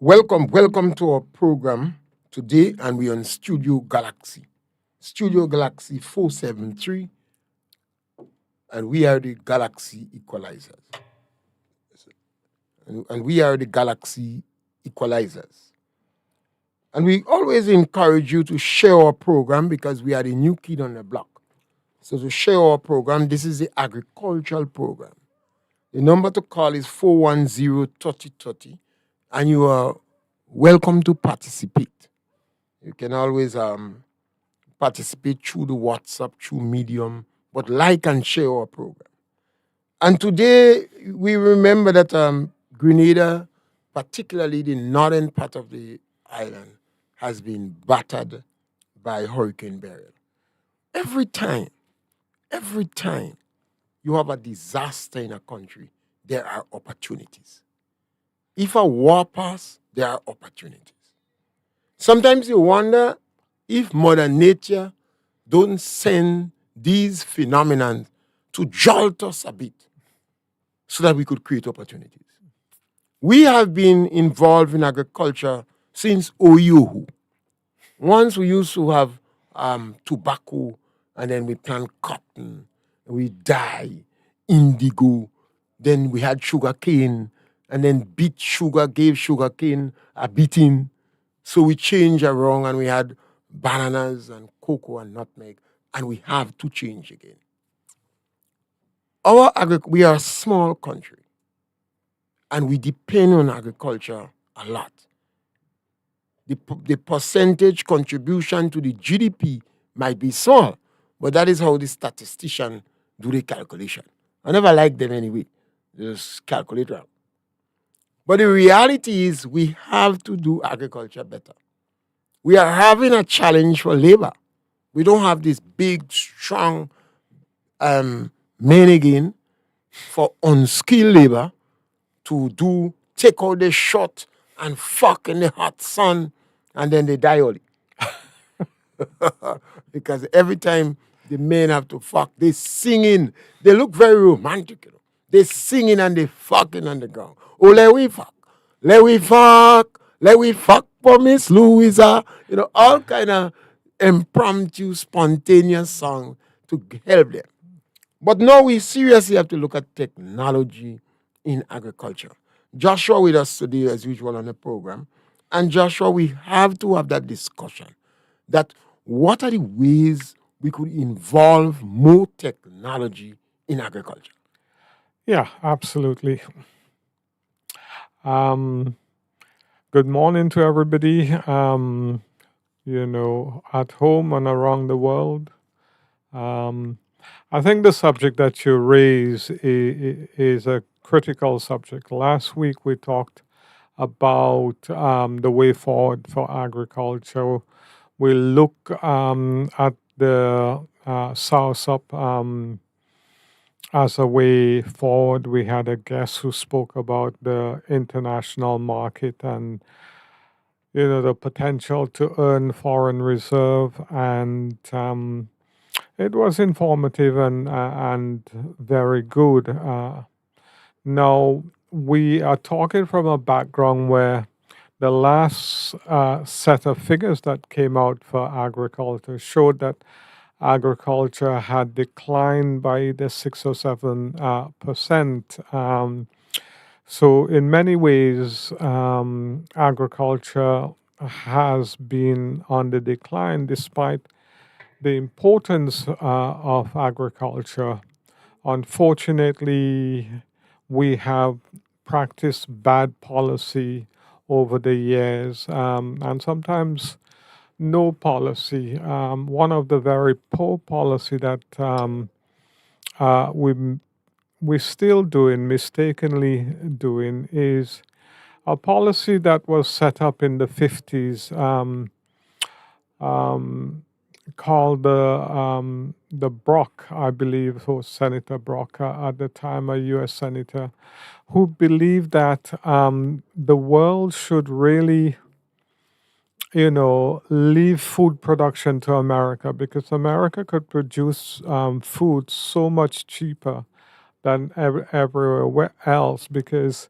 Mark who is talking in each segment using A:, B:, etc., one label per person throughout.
A: Welcome to our program today, and we're on Studio Galaxy 473, and we are the Galaxy Equalizers. And we are the Galaxy Equalizers. And we always encourage you to share our program because we are the new kid on the block. So to share our program, this is the agricultural program. The number to call is 410-3030, and you are welcome to participate. You can always participate through the WhatsApp, through Medium, but like and share our program. And today we remember that Grenada, particularly the northern part of the island, has been battered by Hurricane Beryl. Every time you have a disaster in a country, there are opportunities. If a war passes, there are opportunities. Sometimes you wonder if Mother Nature don't send these phenomena to jolt us a bit so that we could create opportunities. We have been involved in agriculture since Oyuhu. Once we used to have tobacco, and then we plant cotton, we dye, indigo, then we had sugar cane, and then beet sugar gave sugar cane a beating. So we changed around and we had bananas and cocoa and nutmeg, and we have to change again. We are a small country, and we depend on agriculture a lot. The percentage contribution to the GDP might be small, but that is how the statistician do the calculation. I never like them anyway. Just calculate wrong. But the reality is we have to do agriculture better. We are having a challenge for labor. We don't have this big, strong men again for unskilled labor to take out the shot and fuck in the hot sun, and then they die early. Because every time the men have to fuck, they singing. They look very romantic, They singing and they fucking on the ground. Oh, let we fuck. Let we fuck. Let we fuck for Miss Louisa. All kind of impromptu, spontaneous song to help them. But now we seriously have to look at technology in agriculture. Joshua with us today, as usual, on the program. And Joshua, we have to have that discussion that what are the ways we could involve more technology in agriculture?
B: Yeah, absolutely. Good morning to everybody, at home and around the world. I think the subject that you raise is a critical subject. Last week we talked about the way forward for agriculture. We look at the South Up as a way forward. We had a guest who spoke about the international market and the potential to earn foreign reserve, and it was informative and very good. Now we are talking from a background where the last set of figures that came out for agriculture showed that agriculture had declined by the 6 or 7%. So in many ways, agriculture has been on the decline despite the importance of agriculture. Unfortunately, we have practiced bad policy over the years, and sometimes no policy. One of the very poor policy that we're still mistakenly doing, is a policy that was set up in the 50s, called the Brock, I believe, was Senator Brock at the time, a U.S. senator, who believed that the world should really leave food production to America, because America could produce food so much cheaper than everywhere else, because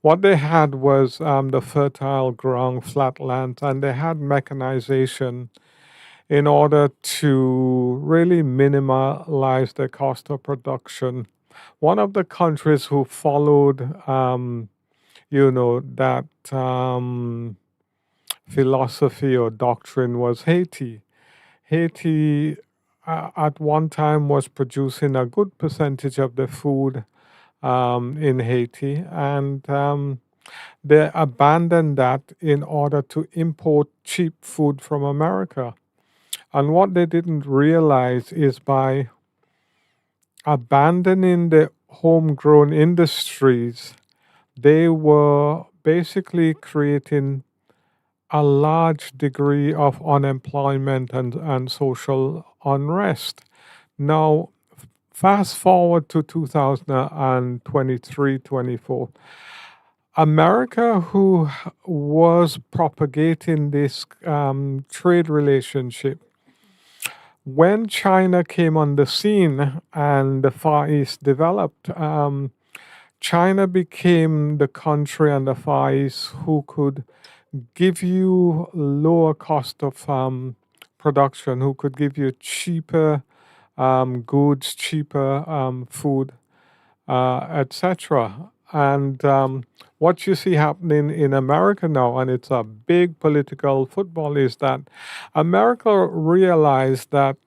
B: What they had was the fertile ground, flat lands, and they had mechanization in order to really minimize the cost of production. One of the countries who followed, that philosophy or doctrine was Haiti. Haiti, at one time, was producing a good percentage of the food in Haiti, and they abandoned that in order to import cheap food from America. And what they didn't realize is by abandoning the homegrown industries, they were basically creating a large degree of unemployment and social unrest. Now, fast forward to 2023, 24. America, who was propagating this trade relationship, when China came on the scene and the Far East developed, China became the country and the Far East who could give you lower cost of production, who could give you cheaper goods, cheaper food, etc. And what you see happening in America now, and it's a big political football, is that America realized that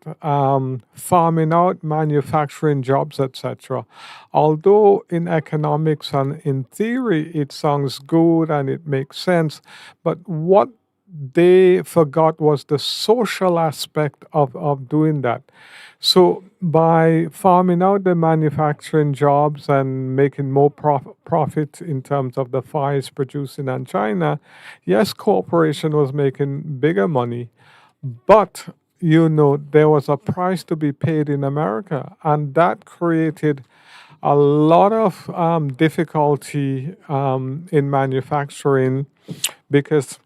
B: farming out, manufacturing jobs, etc., although in economics and in theory it sounds good and it makes sense, but what they forgot was the social aspect of doing that. So by farming out the manufacturing jobs and making more profit in terms of the Far East producing and China, yes, corporation was making bigger money, but there was a price to be paid in America, and that created a lot of difficulty in manufacturing because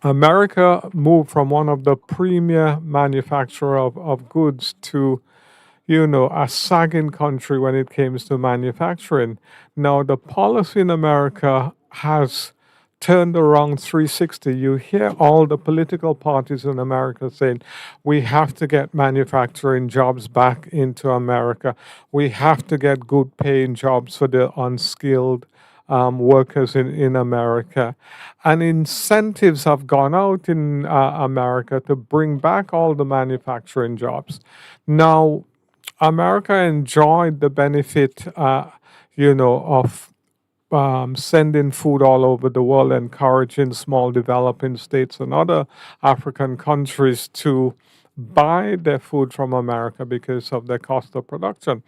B: America moved from one of the premier manufacturer of goods to, a sagging country when it comes to manufacturing. Now, the policy in America has turned around 360. You hear all the political parties in America saying, we have to get manufacturing jobs back into America. We have to get good paying jobs for the unskilled workers in America. And incentives have gone out in America to bring back all the manufacturing jobs. Now, America enjoyed the benefit, of sending food all over the world, encouraging small developing states and other African countries to buy their food from America because of the cost of production.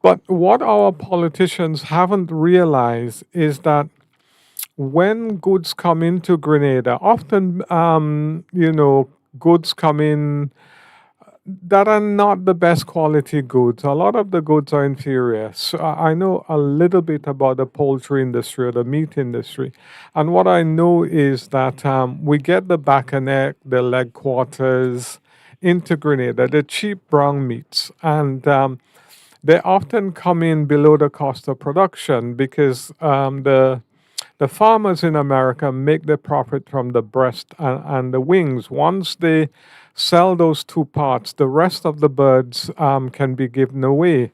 B: But what our politicians haven't realized is that when goods come into Grenada, often, goods come in that are not the best quality goods. A lot of the goods are inferior. So I know a little bit about the poultry industry or the meat industry. And what I know is that we get the back and neck, the leg quarters into Grenada, the cheap brown meats. And they often come in below the cost of production because the farmers in America make their profit from the breast and the wings. Once they sell those two parts, the rest of the birds can be given away.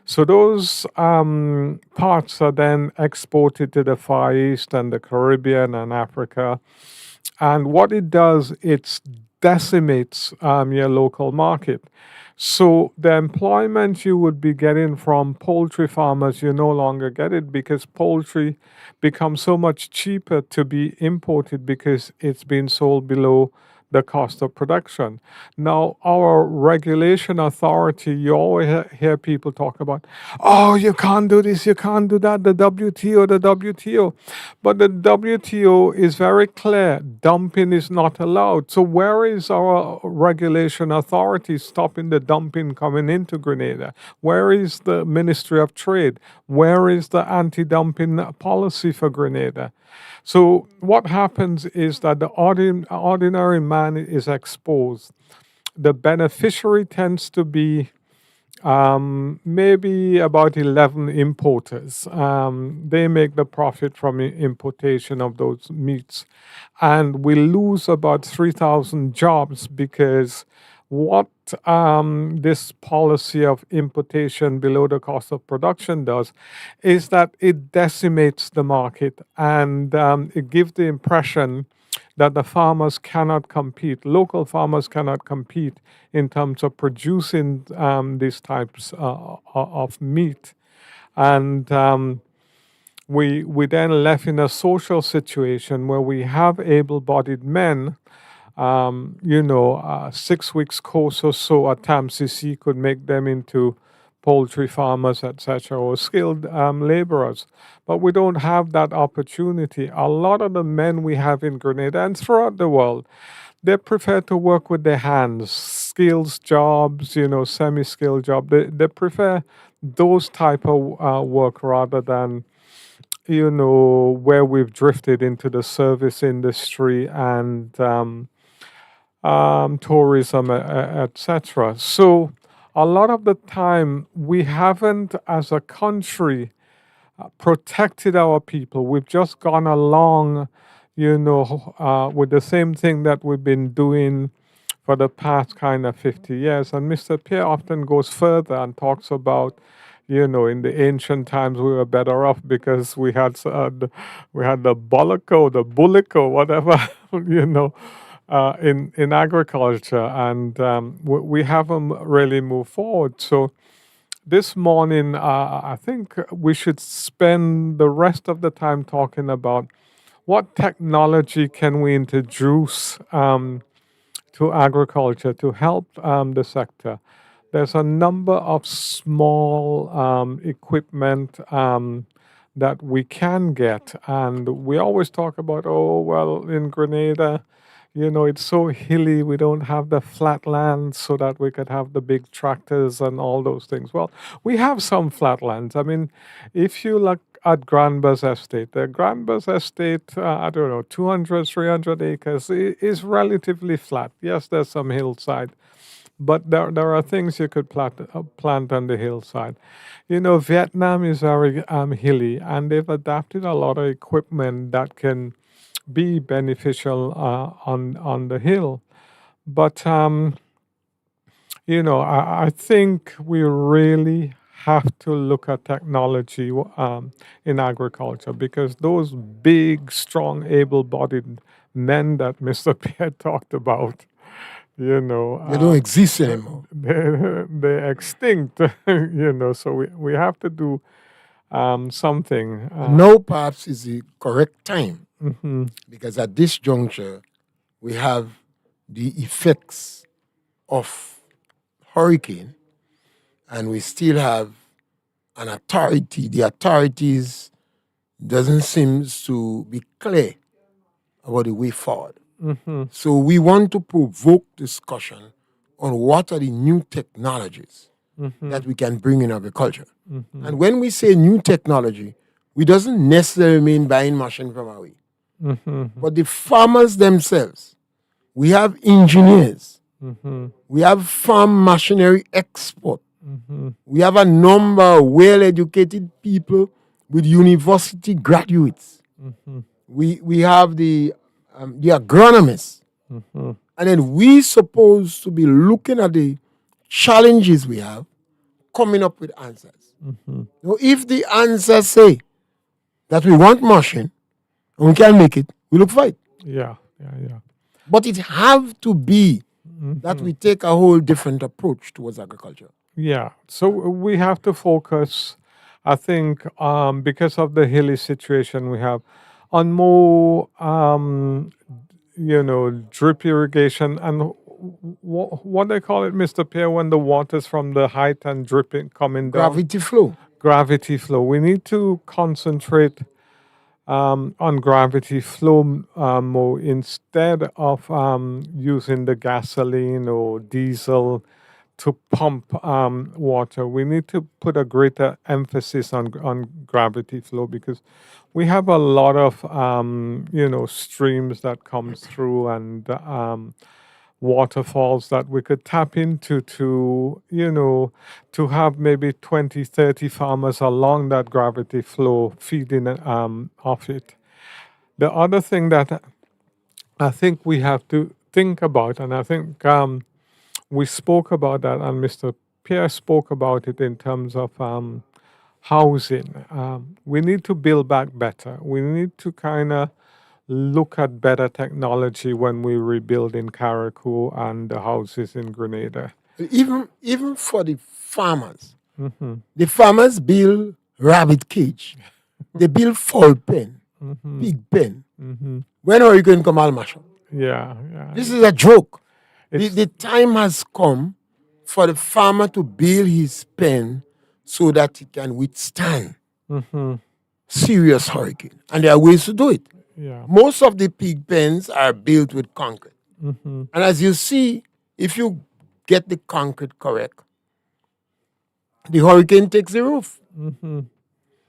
B: So those parts are then exported to the Far East and the Caribbean and Africa. And what it does, it decimates your local market. So the employment you would be getting from poultry farmers, you no longer get it because poultry becomes so much cheaper to be imported because it's been sold below the cost of production. Now, our regulation authority, you always hear people talk about, oh, you can't do this, you can't do that, the WTO, the WTO. But the WTO is very clear, dumping is not allowed. So where is our regulation authority stopping the dumping coming into Grenada? Where is the Ministry of Trade? Where is the anti-dumping policy for Grenada? So what happens is that the ordinary man is exposed. The beneficiary tends to be maybe about 11 importers. They make the profit from importation of those meats. And we lose about 3,000 jobs because what this policy of importation below the cost of production does is that it decimates the market, and it gives the impression that the farmers cannot compete, local farmers cannot compete in terms of producing these types of meat. And we then left in a social situation where we have able-bodied men. 6 weeks course or so at TAMCC could make them into poultry farmers, etc., or skilled laborers. But we don't have that opportunity. A lot of the men we have in Grenada and throughout the world, they prefer to work with their hands, skills jobs, semi-skilled job. They prefer those type of work rather than where we've drifted into the service industry and tourism, etc. So a lot of the time we haven't, as a country, protected our people. We've just gone along, with the same thing that we've been doing for the past kind of 50 years. And Mr. Pierre often goes further and talks about, in the ancient times we were better off because we had the bullock, whatever, in agriculture, and we haven't really moved forward. So this morning, I think we should spend the rest of the time talking about what technology can we introduce to agriculture to help the sector. There's a number of small equipment that we can get, and we always talk about, oh well, in Grenada, it's so hilly, we don't have the flat land so that we could have the big tractors and all those things. Well, we have some flatlands. I mean, if you look at Granba's estate, the Granba's estate, I don't know, 200, 300 acres is relatively flat. Yes, there's some hillside, but there are things you could plant on the hillside. Vietnam is very hilly, and they've adapted a lot of equipment that can be beneficial on the hill. But I think we really have to look at technology in agriculture, because those big, strong, able-bodied men that Mr. Pierre talked about,
A: They don't exist anymore.
B: they're extinct. So we have to do something.
A: Now perhaps is the correct time,
B: Mhm.
A: because at this juncture we have the effects of hurricane, and we still have an authority. The authorities doesn't seem to be clear about the way forward.
B: Mhm.
A: So we want to provoke discussion on what are the new technologies that we can bring in agriculture. And when we say new technology, we doesn't necessarily mean buying machine from away. But the farmers themselves, we have engineers, we have farm machinery export, we have a number of well-educated people with university graduates. We have the agronomists, and then we supposed to be looking at the challenges we have, coming up with answers. Now, if the answers say that we want machine and we can make it, we look for it.
B: Yeah.
A: But it have to be that we take a whole different approach towards agriculture.
B: Yeah. So we have to focus, I think, because of the hilly situation we have, on more, drip irrigation and what they call it, Mr. Pierre, when the water's from the height and dripping coming down.
A: Gravity flow.
B: Gravity flow. We need to concentrate on gravity flow more, instead of using the gasoline or diesel to pump water. We need to put a greater emphasis on gravity flow, because we have a lot of streams that comes through, and waterfalls that we could tap into to, to have maybe 20, 30 farmers along that gravity flow feeding off it. The other thing that I think we have to think about, and I think we spoke about that, and Mr. Pierre spoke about it in terms of housing. We need to build back better. We need to kind of look at better technology when we rebuild in Carriacou and the houses in Grenada.
A: Even for the farmers, the farmers build rabbit cage, they build fowl pen, pig pen. When are you going to come out, Marshall?
B: Yeah.
A: This is a joke. The time has come for the farmer to build his pen so that he can withstand serious hurricane. And there are ways to do it.
B: Yeah.
A: Most of the pig pens are built with concrete. And as you see, if you get the concrete correct, the hurricane takes the roof.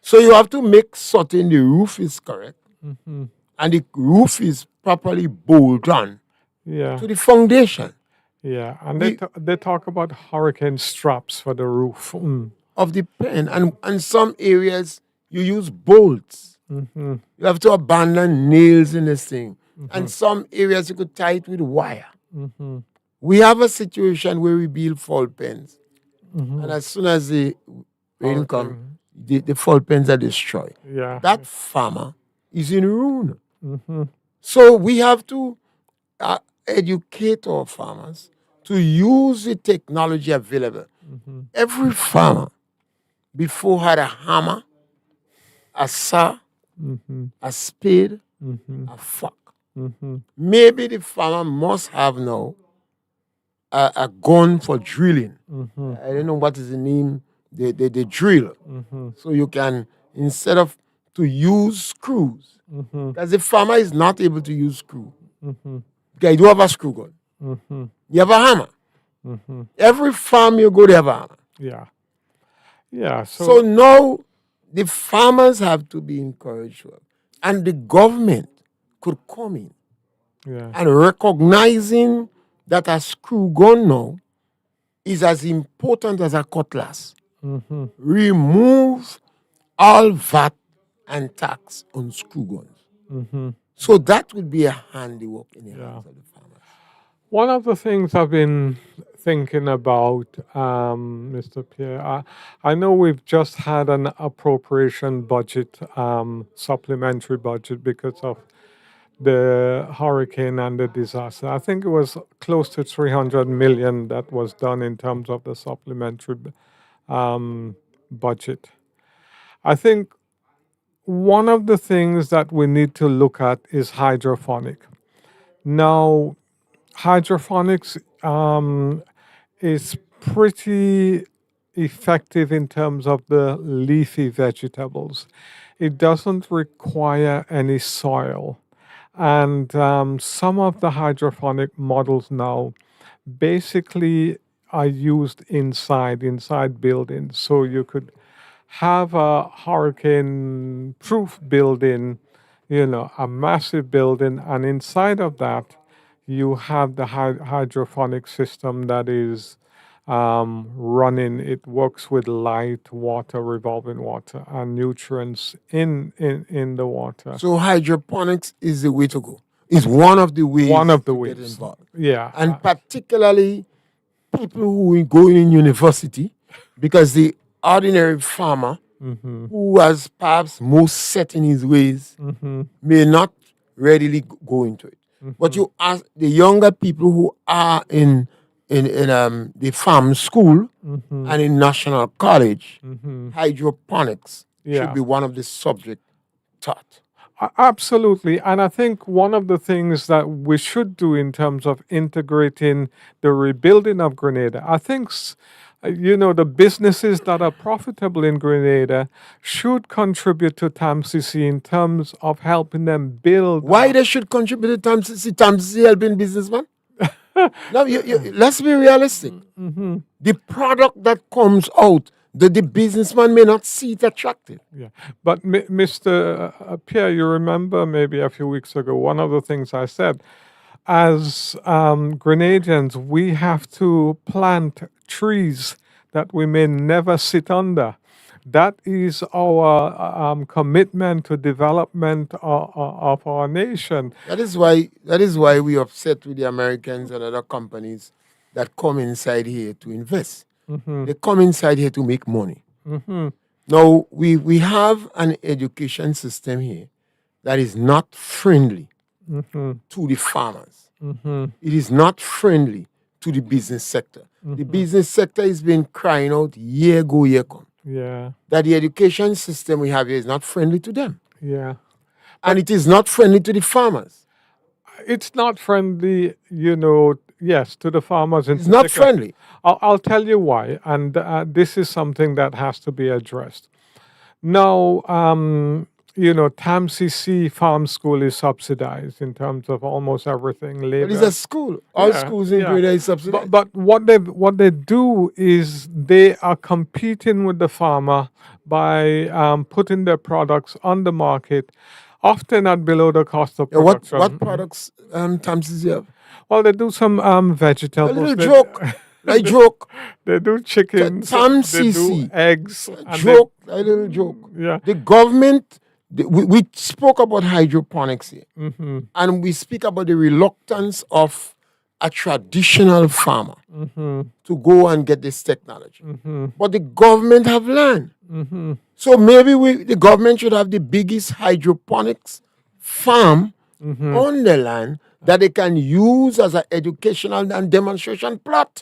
A: So you have to make certain the roof is correct and the roof is properly bolted on to the foundation.
B: Yeah, and they talk about hurricane straps for the roof
A: of the pen. And some areas you use bolts. You have to abandon nails in this thing. And some areas you could tie it with wire. We have a situation where we build fall pens. And as soon as the rain comes, the fall pens are destroyed.
B: Yeah.
A: That farmer is in ruin. So we have to educate our farmers to use the technology available. Every farmer before had a hammer, a saw, a spade, a fork. Maybe the farmer must have now a gun for drilling. I don't know what is the name, the drill. So you can, instead of to use screws, because the farmer is not able to use screw. Okay, you do have a screw gun. You have a hammer. Every farm you go, they have a hammer.
B: Yeah.
A: So now the farmers have to be encouraged, and the government could come in and recognizing that a screw gun now is as important as a cutlass. Remove all VAT and tax on screw guns. So that would be a handiwork in the hands of the farmers.
B: One of the things I've been thinking about, Mr. Pierre, I know we've just had an appropriation budget, supplementary budget because of the hurricane and the disaster. I think it was close to 300 million that was done in terms of the supplementary budget. I think one of the things that we need to look at is hydroponic. Now, hydroponics is pretty effective in terms of the leafy vegetables. It doesn't require any soil. And some of the hydroponic models now basically are used inside buildings. So you could have a hurricane-proof building, a massive building, and inside of that, you have the hydroponic system that is running. It works with light, water, revolving water, and nutrients in the water.
A: So hydroponics is the way to go. It's one of the ways to get involved.
B: Yeah.
A: And particularly people who go in university, because the ordinary farmer who has perhaps most set in his ways may not readily go into it. But you ask the younger people who are in the farm school and in national college, hydroponics should be one of the subjects taught.
B: Absolutely. And I think one of the things that we should do in terms of integrating the rebuilding of Grenada, I think, the businesses that are profitable in Grenada should contribute to TAMCC in terms of helping them build.
A: Why they should contribute to TAMCC? TAMCC helping businessmen? No, let's be realistic. The product that comes out, the businessman may not see it attractive.
B: Yeah, but Mr. Pierre, you remember maybe a few weeks ago, one of the things I said, as Grenadians, we have to plant trees that we may never sit under. That is our commitment to development of our nation.
A: That is why we upset with the Americans and other companies that come inside here to invest. They come inside here to make money. Now we have an education system here that is not friendly to the farmers. It is not friendly to the business sector. The business sector has been crying out year go, year come.
B: Yeah,
A: That the education system we have here is not friendly to them.
B: yeah.
A: And it is not friendly to the farmers.
B: It's not friendly, yes, to the farmers in
A: It's not
B: particular.
A: friendly.
B: I'll tell you why, and this is something that has to be addressed. Now, TAMCC Farm School is subsidized in terms of almost everything.
A: But
B: Labor.
A: it's a school. All
B: Yeah,
A: schools in
B: yeah.
A: Grenada is subsidized.
B: But what they do is they are competing with the farmer by putting their products on the market, often at below the cost of
A: What
B: production.
A: products Tamsis you have?
B: Well, they do some
A: A
B: vegetables.
A: little
B: They,
A: joke. Like joke.
B: they do chickens.
A: Tam
B: They do
A: CC.
B: eggs. And
A: Joke. A little joke.
B: Yeah.
A: The government, we spoke about hydroponics here. And we speak about the reluctance of a traditional farmer to go and get this technology. But the government have learned. So maybe the government should have the biggest hydroponics farm on the land that they can use as an educational and demonstration plot.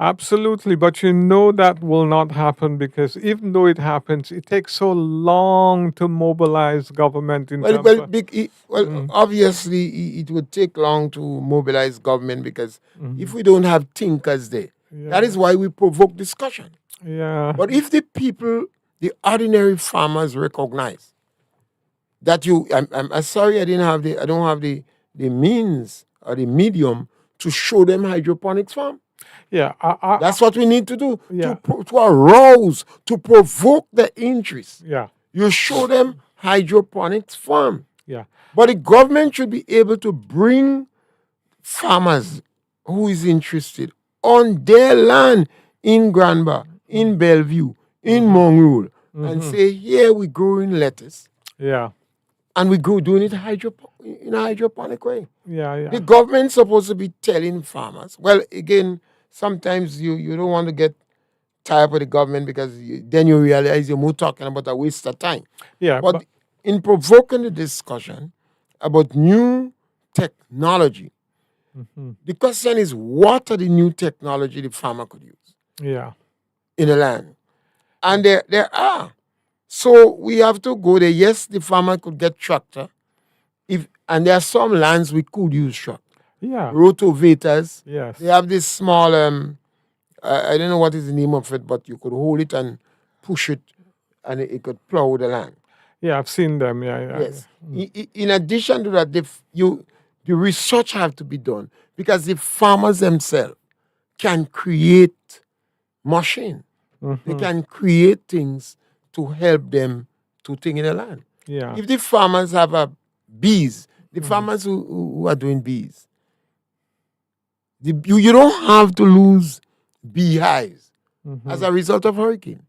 B: Absolutely, but that will not happen because even though it happens, it takes so long to mobilize government in terms of.
A: Obviously, it would take long to mobilize government because if we don't have thinkers there, that is why we provoke discussion.
B: Yeah.
A: But if the people, the ordinary farmers, recognize that I'm sorry, I don't have the means or the medium to show them hydroponics farm.
B: Yeah.
A: That's what we need to do
B: Yeah.
A: to arouse, to provoke the interest.
B: Yeah.
A: You show them hydroponics farm.
B: Yeah.
A: But the government should be able to bring farmers who is interested on their land in Granba, in Bellevue, in Monroe, and say, here we growing lettuce.
B: Yeah.
A: And we go doing it in a hydroponic way.
B: Yeah.
A: The government's supposed to be telling farmers. Well, again, sometimes you don't want to get tired with the government because then you realize you're more talking about a waste of time.
B: Yeah.
A: But in provoking the discussion about new technology, the question is, what are the new technology the farmer could use
B: Yeah.
A: in the land? And there are. So we have to go there. Yes, the farmer could get tractor. And there are some lands we could use tractor.
B: Yeah.
A: Rotovators.
B: Yes.
A: They have this small, I don't know what is the name of it, but you could hold it and push it and it could plow the land.
B: Yeah, I've seen them. Yeah.
A: Yes. In addition to that, the research have to be done because the farmers themselves can create machine. They can create things to help them to think in the land.
B: Yeah.
A: If the farmers have bees, the farmers who are doing bees, you don't have to lose beehives as a result of hurricane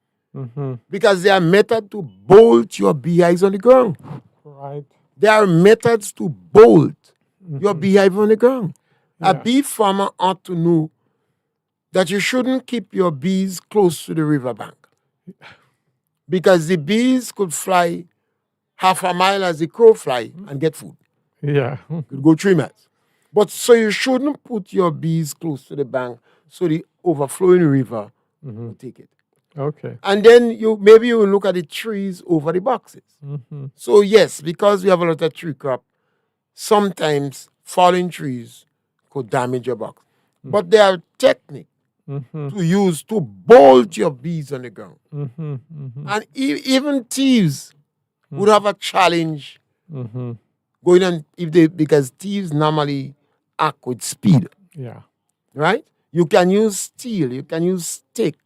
A: because there are methods to bolt your beehives on the ground.
B: Right.
A: There are methods to bolt your beehive on the ground.
B: Yeah.
A: A bee farmer ought to know that you shouldn't keep your bees close to the riverbank because the bees could fly half a mile as the crow fly and get food.
B: Yeah.
A: Could go 3 miles. But so you shouldn't put your bees close to the bank so the overflowing river will take it.
B: Okay.
A: And then maybe you will look at the trees over the boxes. So yes, because we have a lot of tree crop, sometimes falling trees could damage your box. But there are techniques to use to bolt your bees on the ground. And even thieves would have a challenge going on because thieves normally act with speed.
B: Yeah.
A: Right? You can use steel, you can use stick.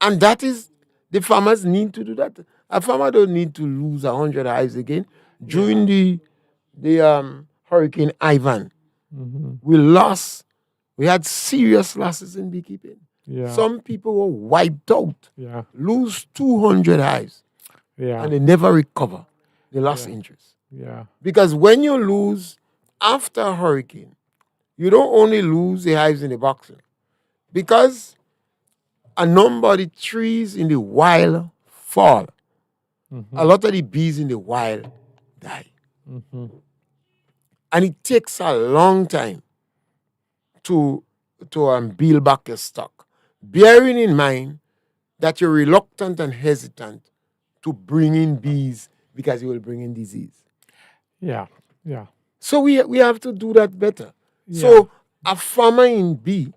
A: And that is, the farmers need to do that. A farmer don't need to lose 100 hives again. During the Hurricane Ivan, We had serious losses in beekeeping.
B: Yeah.
A: Some people were wiped out,
B: Yeah.
A: lose 200 hives,
B: Yeah.
A: and they never recover. They lost interest.
B: Yeah.
A: Because when you lose after a hurricane, you don't only lose the hives in the boxes, because a number of the trees in the wild fall. A lot of the bees in the wild die. And it takes a long time to build back your stock, bearing in mind that you're reluctant and hesitant to bring in bees because you will bring in disease.
B: Yeah. Yeah.
A: So we have to do that better. So a farmer in bee,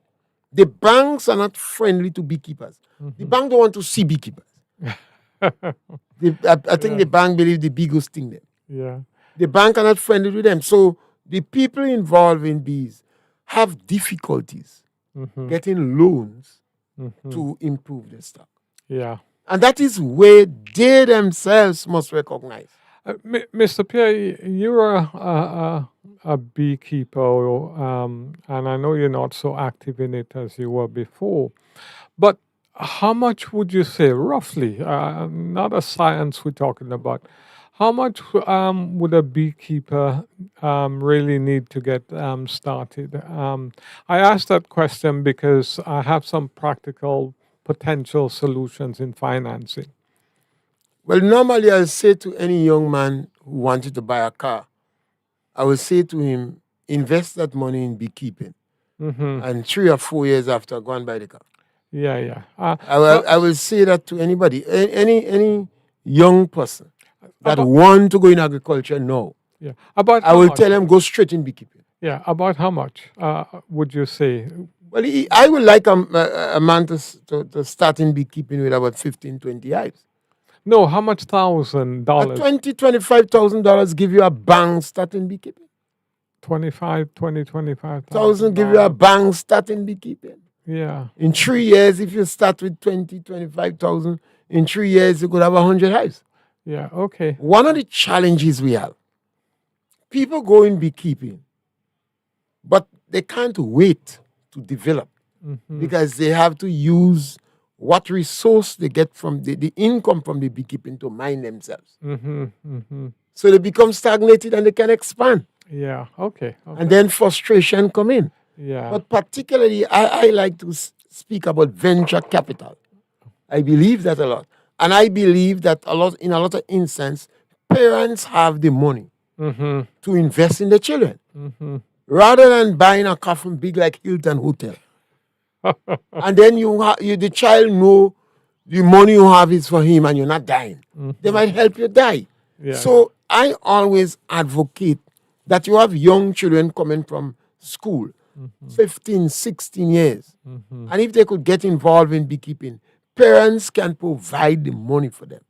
A: the banks are not friendly to beekeepers. The bank don't want to see beekeepers. I think the bank believes the bee go sting them.
B: Yeah.
A: The bank are not friendly with them. So the people involved in bees have difficulties getting loans to improve their stock.
B: Yeah.
A: And that is where they themselves must recognize.
B: Mr. Pierre, you're a beekeeper, and I know you're not so active in it as you were before. But how much would you say, roughly, not a science we're talking about, how much would a beekeeper really need to get started? I asked that question because I have some practical potential solutions in financing.
A: Well, normally I'll say to any young man who wanted to buy a car, I will say to him, invest that money in beekeeping. And 3 or 4 years after, go and buy the car.
B: Yeah, yeah.
A: I will say that to anybody, any young person that want to go in agriculture now.
B: Yeah. About
A: I will tell them, go straight in beekeeping.
B: Yeah. About how much would you say?
A: Well, I would like a man to start in beekeeping with about 15, 20 hives.
B: No, how much $1,000?
A: $20,000, $25,000 give you a bang start in beekeeping.
B: 25,000
A: give you a bang start in beekeeping.
B: Yeah.
A: In 3 years, if you start with 25,000, in 3 years you could have 100 hives.
B: Yeah. Okay.
A: One of the challenges we have, people go in beekeeping, but they can't wait to develop because they have to use what resource they get from the income from the beekeeping to mine themselves. So they become stagnated and they can expand.
B: Yeah. Okay.
A: And then frustration come in.
B: Yeah.
A: But particularly, I like to speak about venture capital. I believe that a lot. And I believe that in a lot of instances, parents have the money to invest in their children. Rather than buying a coffin big like Hilton Hotel. And then the child know the money you have is for him and you're not dying. They might help you die.
B: Yeah.
A: So I always advocate that you have young children coming from school, 15, 16 years. And if they could get involved in beekeeping, parents can provide the money for them.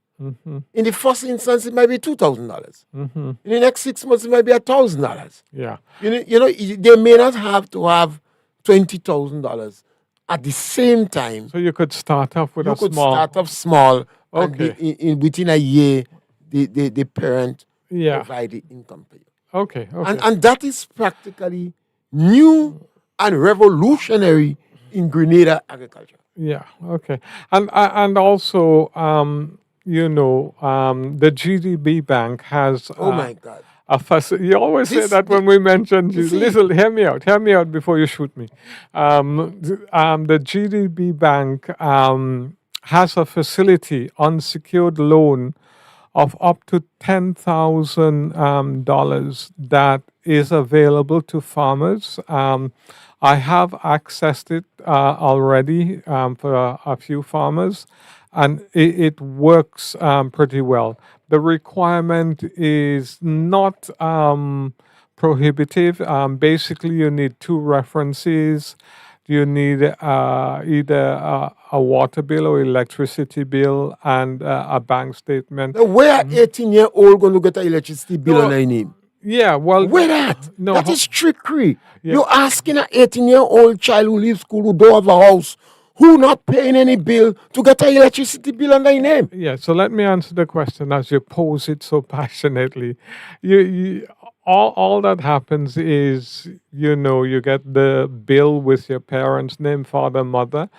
A: In the first instance, it might be $2,000. In the next 6 months, it might be $1,000.
B: Yeah.
A: You know, they may not have to have $20,000 at the same time.
B: So you could start off with
A: you
B: a
A: could
B: small.
A: start off small.
B: Okay.
A: And within a year, the parent provide the income for you.
B: Okay. Okay.
A: And that is practically new and revolutionary in Grenada agriculture.
B: Yeah. Okay. And also, the GDB Bank has.
A: Oh my God.
B: You always say that when we mention. Listen, hear me out before you shoot me. The GDB Bank has a facility, unsecured loan of up to $10,000 that is available to farmers. I have accessed it already for a few farmers, and it works pretty well. The requirement is not prohibitive. Basically, you need 2 references. You need either a water bill or electricity bill and a bank statement.
A: Now, where 18-year-old going to get an electricity bill on their name?
B: Yeah, well...
A: Where that?
B: No,
A: that is trickery. Yeah. You're asking an 18-year-old child who leaves school, who don't have a house, who not paying any bill, to get an electricity bill on their name.
B: Yeah, so let me answer the question as you pose it so passionately. all that happens is, you get the bill with your parents' name, father, mother,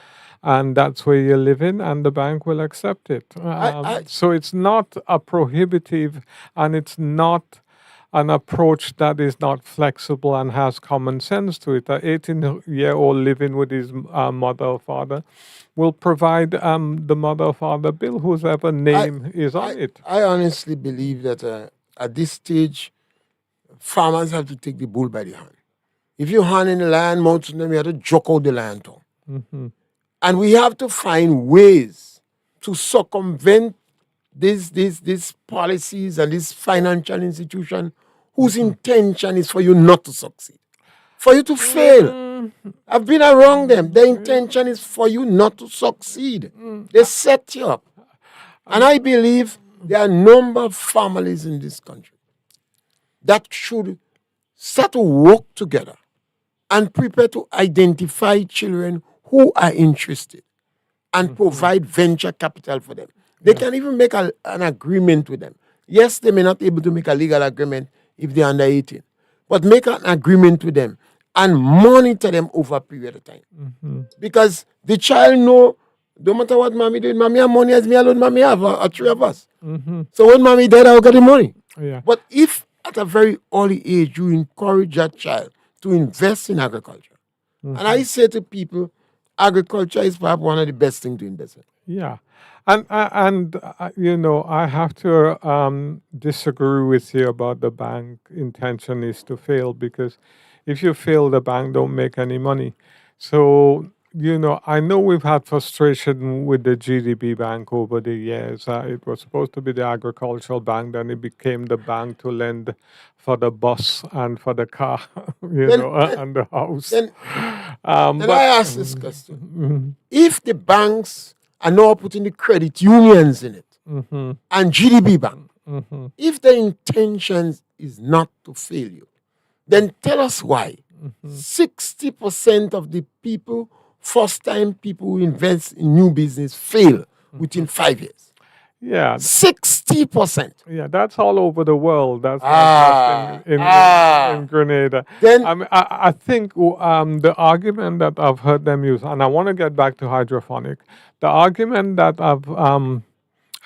B: and that's where you live in, and the bank will accept it.
A: I
B: So it's not a prohibitive, and it's not an approach that is not flexible and has common sense to it. An 18-year-old living with his mother or father will provide the mother or father bill, whoever
A: I
B: name is on
A: I
B: it.
A: I honestly believe that at this stage, farmers have to take the bull by the hand. If you hand in the land mouth to them, you have to joke out the land tongue.
B: Hmm.
A: And we have to find ways to circumvent these policies and this financial institution whose
B: Hmm.
A: intention is for you not to succeed, for you to fail.
B: Mm,
A: I've been around them. Their intention is for you not to succeed.
B: mm,
A: They set you up. And
B: um,
A: I believe there are a number of families in this country that should start to work together and prepare to identify children who are interested and
B: mhm.
A: provide venture capital for them. They
B: Yeah.
A: can even make an agreement with them. Yes, they may not be able to make a legal agreement if they're under 18, but make an agreement with them and monitor them over a period of time.
B: Hmm.
A: Because the child know, no matter what mommy doing, mommy have money as me alone, mommy have a three of us.
B: Hmm.
A: So when mommy dead, I'll get the money.
B: Yeah.
A: But if at a very early age you encourage that child to invest in agriculture, and I
B: Hmm.
A: say to people, agriculture is perhaps one of the best things to invest in.
B: Yeah. I have to disagree with you about the bank intention is to fail, because if you fail, the bank don't make any money. So, I know we've had frustration with the GDP bank over the years. It was supposed to be the agricultural bank, then it became the bank to lend for the bus and for the car,
A: Then, then,
B: and the house.
A: then, then I
B: But
A: ask this question. If the banks are now putting the credit unions in it
B: mhm,
A: and GDP bank,
B: mhm,
A: if the intention is not to fail you, then tell us why.
B: mhm.
A: 60% of the people, first time people who invest in new business, fail within 5 years.
B: Yeah,
A: 60%.
B: yeah, that's all over the world. That's not just
A: Ah,
B: in
A: ah.
B: Grenada.
A: Then,
B: I think the argument that I've heard them use, and I want to get back to hydroponic. The argument that I've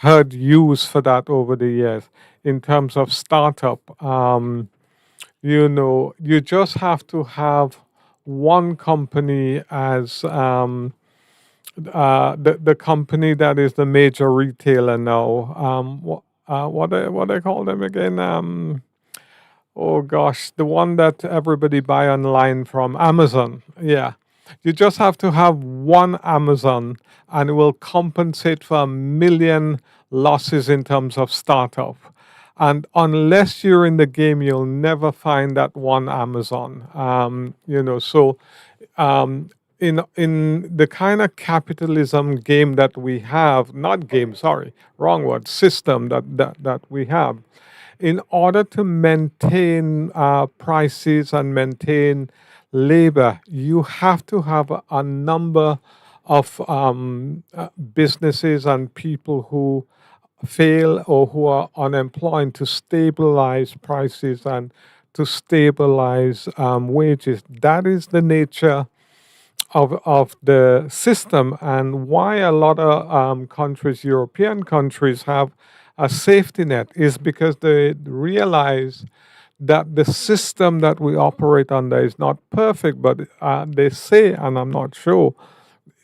B: heard used for that over the years in terms of startup, you just have to have one company as the company that is the major retailer now. What they call them again? Oh gosh, the one that everybody buy online from Amazon. Yeah, you just have to have one Amazon, and it will compensate for a million losses in terms of startup. And unless you're in the game, you'll never find that one Amazon. So in the kind of capitalism game that we have, not game, sorry, wrong word, system that we have, in order to maintain prices and maintain labor, you have to have a number of businesses and people who fail or who are unemployed to stabilize prices and to stabilize wages. That is the nature of the system, and why a lot of countries, European countries, have a safety net is because they realize that the system that we operate under is not perfect, but they say, and I'm not sure,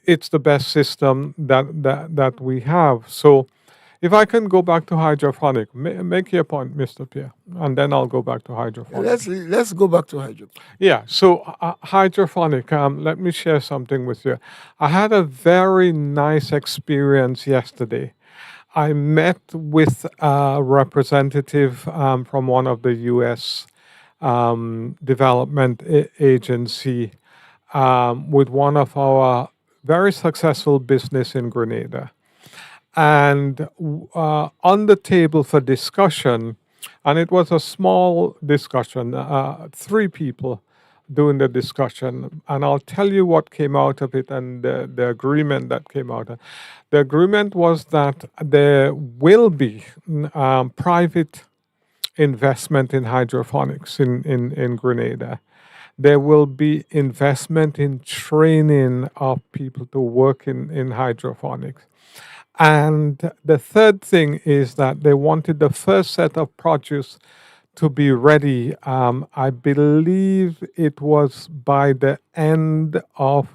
B: it's the best system that we have. So if I can go back to hydroponic, make your point, Mr. Pierre, and then I'll go back to hydroponic.
A: let's go back to hydro.
B: Yeah, so hydroponic, let me share something with you. I had a very nice experience yesterday. I met with a representative from one of the US development agency with one of our very successful business in Grenada. And on the table for discussion, and it was a small discussion, three people doing the discussion, and I'll tell you what came out of it and the agreement that came out. The agreement was that there will be private investment in hydroponics in Grenada. There will be investment in training of people to work in hydroponics. And the third thing is that they wanted the first set of produce to be ready. I believe it was by the end of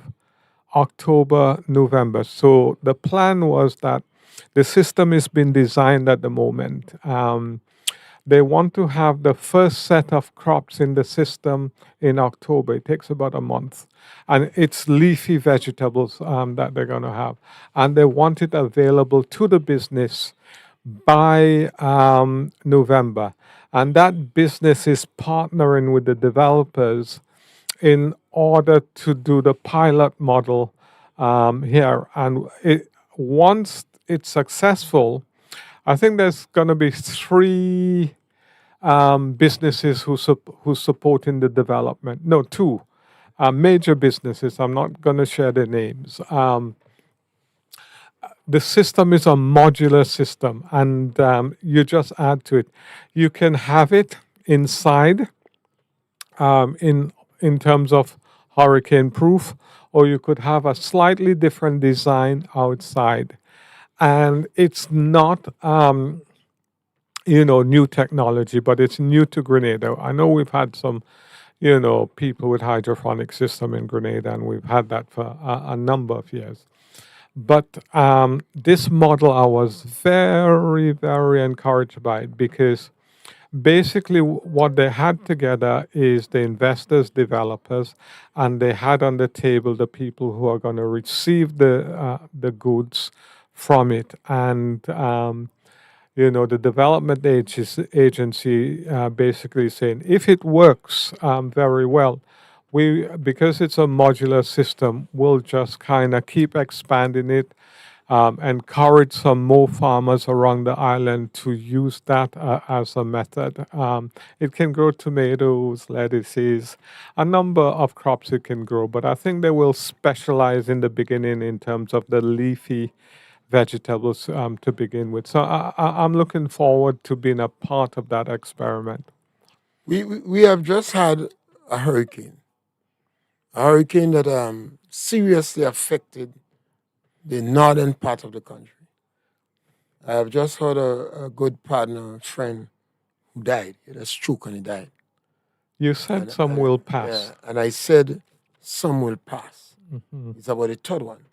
B: October, November. So the plan was that the system is being designed at the moment. They want to have the first set of crops in the system in October. It takes about a month. And it's leafy vegetables that they're going to have. And they want it available to the business by November. And that business is partnering with the developers in order to do the pilot model here. And once it's successful, I think there's going to be three businesses who supporting the development. No, two major businesses. I'm not going to share their names. The system is a modular system, and you just add to it. You can have it inside in terms of hurricane proof, or you could have a slightly different design outside. And it's not new technology, but it's new to Grenada. I know we've had some people with hydroponic system in Grenada, and we've had that for a number of years. But this model, I was very, very encouraged by it, because basically what they had together is the investors, developers, and they had on the table the people who are going to receive the goods from it. And the development agency basically saying, if it works very well, because it's a modular system, we'll just kind of keep expanding it, encourage some more farmers around the island to use that as a method. It can grow tomatoes, lettuces, a number of crops it can grow, but I think they will specialize in the beginning in terms of the leafy vegetables to begin with. So I'm looking forward to being a part of that experiment.
A: We have just had a hurricane that seriously affected the northern part of the country. I have just heard a good partner, friend, who died. He had a stroke and he died.
B: You said some will pass.
A: Yeah, and I said some will pass.
B: Mm-hmm.
A: It's about the third one,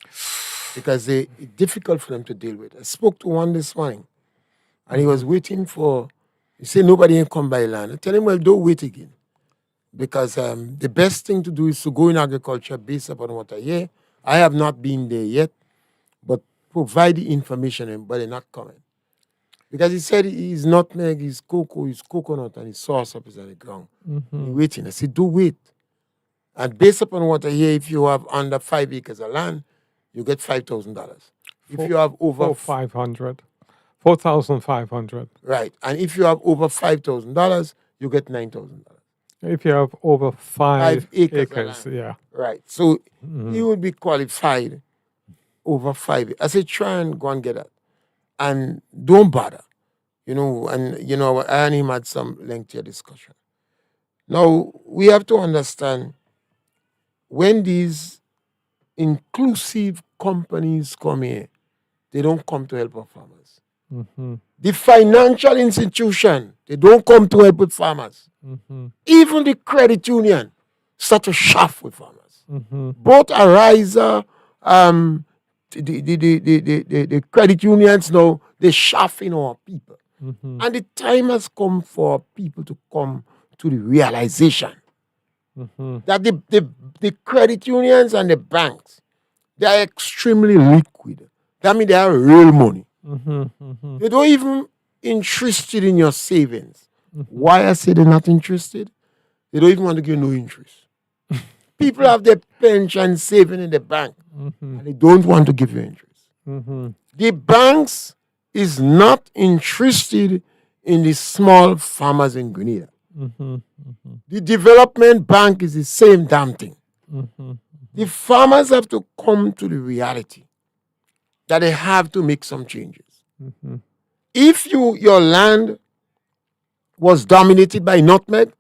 A: because it's difficult for them to deal with. I spoke to one this morning, and he was waiting for. He said nobody ain't come by land. I tell him, well, don't wait again, because the best thing to do is to go in agriculture based upon what I hear. I have not been there yet, but provide the information, but they're not coming. Because he said his nutmeg, his cocoa, his coconut, and his sauce-up is on the ground.
B: Mm-hmm.
A: He's waiting. I said, do wait. And based upon what I hear, if you have under 5 acres of land, you get $5,000. If you have over
B: 500, 4,500.
A: Right. And if you have over $5,000, you get $9,000.
B: If you have over 5
A: acres,
B: yeah.
A: Right. So you would be qualified over 5. I say try and go and get that. And don't bother. I and him had some lengthier discussion. Now, we have to understand, when these inclusive companies come here, they don't come to help our farmers.
B: Mm-hmm.
A: The financial institution, they don't come to help with farmers.
B: Mm-hmm.
A: Even the credit union start to chaff with farmers.
B: Mm-hmm.
A: Both Ariza, the credit unions now, they're chaffing our people.
B: Mm-hmm.
A: And the time has come for people to come to the realization that the credit unions and the banks, they are extremely liquid. That means they have real money. They don't even interested in your savings. Why I say they're not interested? They don't even want to give no interest. People have their pension saving in the bank, and they don't want to give you interest. The banks is not interested in the small farmers in Grenada. The development bank is the same damn thing. The farmers have to come to the reality that they have to make some changes. If your land was dominated by nutmeg,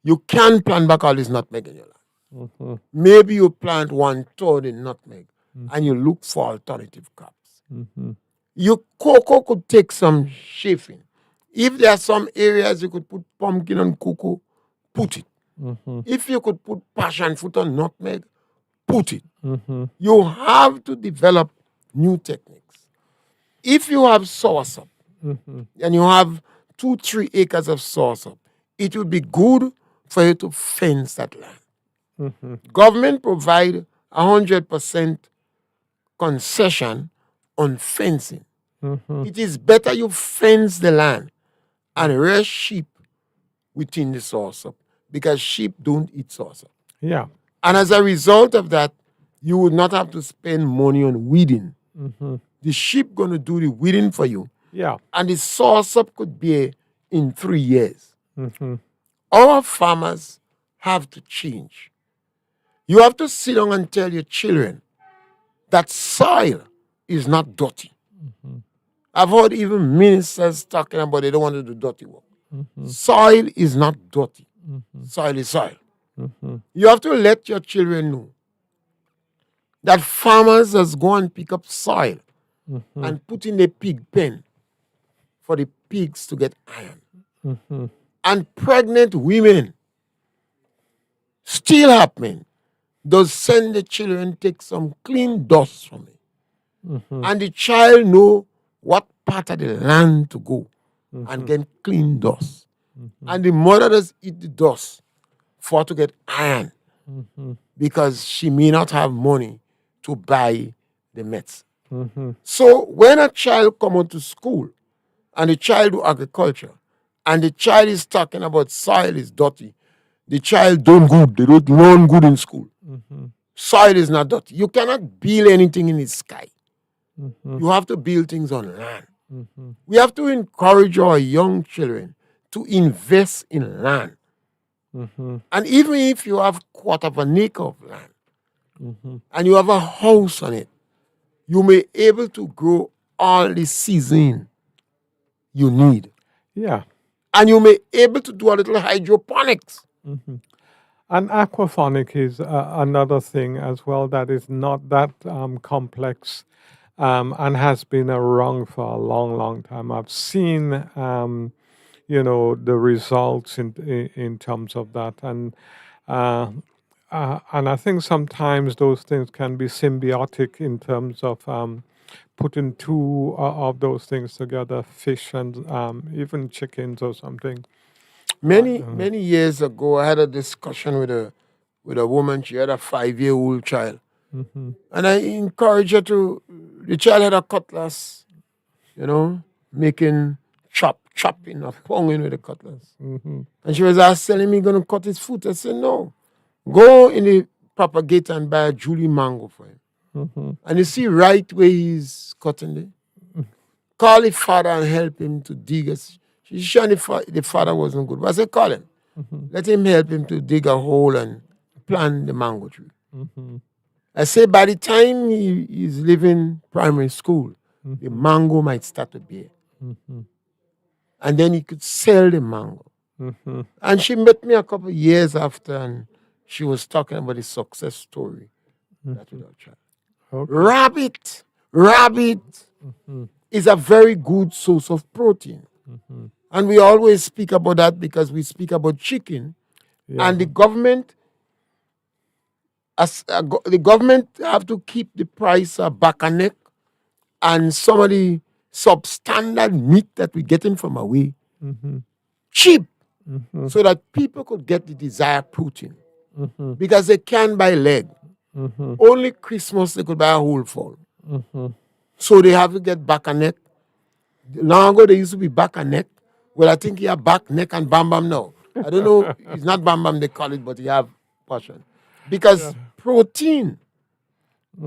A: you can plant back all this nutmeg in your land.
B: Mm-hmm.
A: Maybe you plant 1/3 in nutmeg and you look for alternative crops.
B: Mm-hmm.
A: Your cocoa could take some shaping. If there are some areas you could put pumpkin on cocoa, put it.
B: Mm-hmm.
A: If you could put passion fruit on nutmeg, put it.
B: Mm-hmm.
A: You have to develop new techniques. If you have soursop
B: Mm-hmm.
A: and you have 2-3 acres of soursop, it would be good for you to fence that land.
B: Mm-hmm.
A: Government provide 100% concession on fencing.
B: Mm-hmm.
A: It is better you fence the land and raise sheep within the soursop because sheep don't eat soursop.
B: Yeah.
A: And as a result of that, you would not have to spend money on weeding.
B: Mm-hmm.
A: The sheep going to do the weeding for you,
B: Yeah.
A: and the soursop could be in 3 years.
B: Mm-hmm.
A: Our farmers have to change. You have to sit down and tell your children that soil is not dirty.
B: Mm-hmm.
A: I've heard even ministers talking about they don't want to do dirty work.
B: Mm-hmm.
A: Soil is not dirty.
B: Mm-hmm.
A: Soil is soil.
B: Mm-hmm.
A: You have to let your children know that farmers just go and pick up soil
B: Mm-hmm.
A: and put in a pig pen for the pigs to get iron.
B: Mm-hmm.
A: And pregnant women still happening. Those send the children take some clean dust from it.
B: Mm-hmm.
A: And the child know what part of the land to go and get clean dust.
B: Mm-hmm.
A: And the mother does eat the dust for to get iron
B: Mm-hmm.
A: because she may not have money to buy the meds.
B: Mm-hmm.
A: So when a child come out to school and the child do agriculture and the child is talking about soil is dirty, the child don't good. They don't learn good in school.
B: Mm-hmm.
A: Soil is not dirty. You cannot build anything in the sky.
B: Mm-hmm.
A: You have to build things on land.
B: Mm-hmm.
A: We have to encourage our young children to invest in land.
B: Mm-hmm.
A: And even if you have 1/4 acre of land
B: Mm-hmm.
A: and you have a house on it, you may able to grow all the season you need.
B: Yeah.
A: And you may able to do a little hydroponics.
B: Mm-hmm. And aquaponic is another thing as well that is not that complex and has been around for a long, long time. I've seen, the results in terms of that, and I think sometimes those things can be symbiotic in terms of putting two of those things together, fish and even chickens or something.
A: Many years ago, I had a discussion with a woman. She had a 5-year-old child,
B: Mm-hmm.
A: and I encouraged her to. The child had a cutlass, making chopping or ponging with the cutlass.
B: Mm-hmm.
A: And she was telling me, "Gonna cut his foot." I said, "No, go in the propagator and buy a Julie mango for him."
B: Mm-hmm.
A: And you see right where he's cutting it. Call the father and help him to dig. She sure the father wasn't good. But I said, call him.
B: Mm-hmm.
A: Let him help him to dig a hole and plant the mango tree.
B: Mm-hmm.
A: I say by the time he is leaving primary school, the mango might start to bear.
B: Mm-hmm.
A: And then he could sell the mango.
B: Mm-hmm.
A: And she met me a couple of years after and she was talking about the success story that with our child.
B: Okay.
A: Rabbit
B: Mm-hmm.
A: is a very good source of protein.
B: Mm-hmm.
A: And we always speak about that because we speak about chicken.
B: Yeah.
A: And the government, the government have to keep the price of back and neck and some of the substandard meat that we're getting from away
B: Mm-hmm.
A: cheap
B: Mm-hmm.
A: so that people could get the desired protein
B: Mm-hmm.
A: because they can't buy leg.
B: Mm-hmm.
A: Only Christmas they could buy a whole fall.
B: Mm-hmm.
A: So they have to get back and neck. Long ago, they used to be back and neck. Well, I think he have back, neck, and bam bam now. I don't know. It's not bam bam they call it, but he have portion. Because protein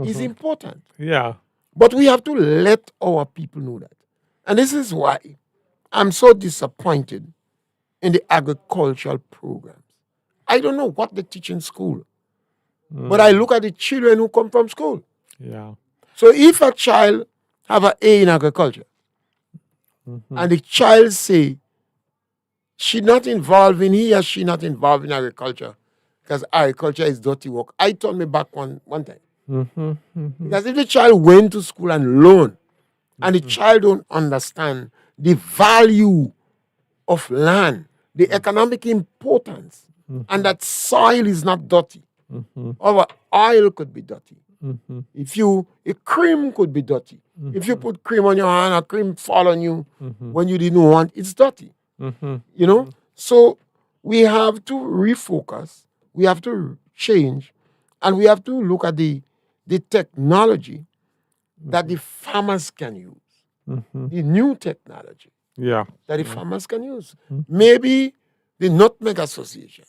A: is important.
B: Yeah.
A: But we have to let our people know that. And this is why I'm so disappointed in the agricultural programs. I don't know what they teach in school. But I look at the children who come from school.
B: Yeah.
A: So if a child have an A in agriculture,
B: Mm-hmm.
A: and the child say She not involved in he or she not involved in agriculture because agriculture is dirty work. I told me back one time. Because if the child went to school and learned, and the child don't understand the value of land, the economic importance, and that soil is not dirty. Our oil could be dirty. A cream could be dirty. If you put cream on your hand, a cream fall on you when you didn't want, it's dirty. You know? So we have to refocus, we have to change, and we have to look at the technology that the farmers can use, the new technology
B: Yeah.
A: that the farmers can use. Maybe the Nutmeg Association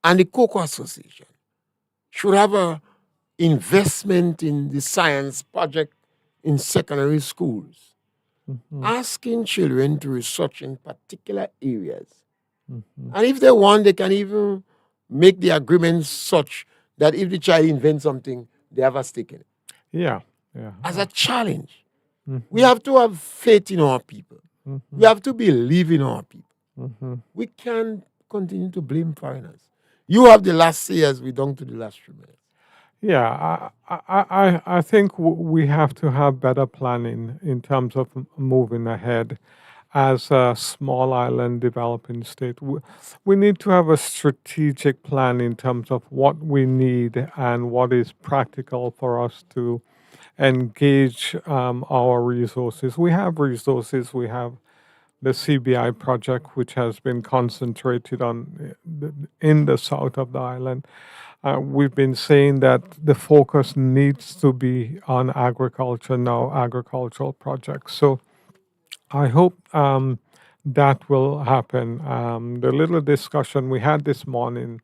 A: and the Cocoa Association should have a investment in the science project in secondary schools, asking children to research in particular areas. And if they want, they can even make the agreement such that if the child invents something, they have a stake in it.
B: Yeah. Yeah.
A: As a challenge, we have to have faith in our people. We have to believe in our people. We can't continue to blame foreigners. You have the last say as we down to the last 3 minutes.
B: Yeah, I think we have to have better planning in terms of moving ahead as a small island developing state. We need to have a strategic plan in terms of what we need and what is practical for us to engage our resources. We have resources. We have the CBI project, which has been concentrated on in the south of the island. We've been saying that the focus needs to be on agriculture now, agricultural projects. So I hope that will happen. The little discussion we had this morning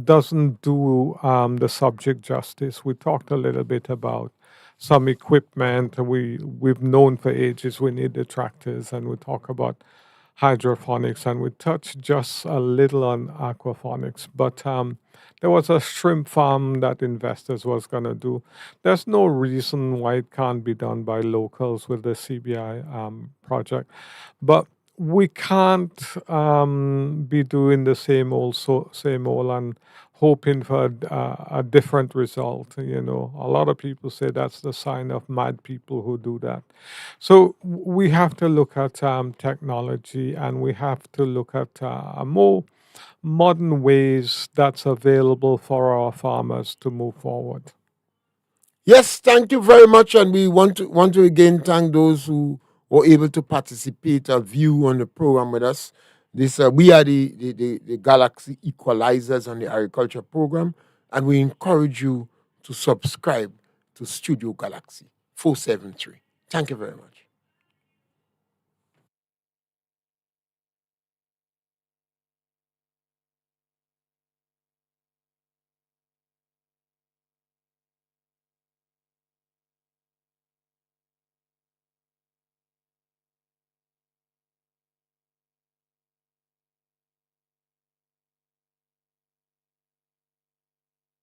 B: doesn't do the subject justice. We talked a little bit about some equipment. We've known for ages we need the tractors, and we talk about hydroponics, and we touched just a little on aquaponics. But there was a shrimp farm that investors was going to do. There's no reason why it can't be done by locals with the CBI project, but we can't be doing the same old, and hoping for a different result. You know, a lot of people say that's the sign of mad people who do that. So we have to look at technology, and we have to look at more modern ways that's available for our farmers to move forward.
A: Yes, thank you very much, and we want to again thank those who were able to participate or view on the program with us. This we are the Galaxy Equalizers on the agriculture program, and we encourage you to subscribe to Studio Galaxy 473. Thank you very much.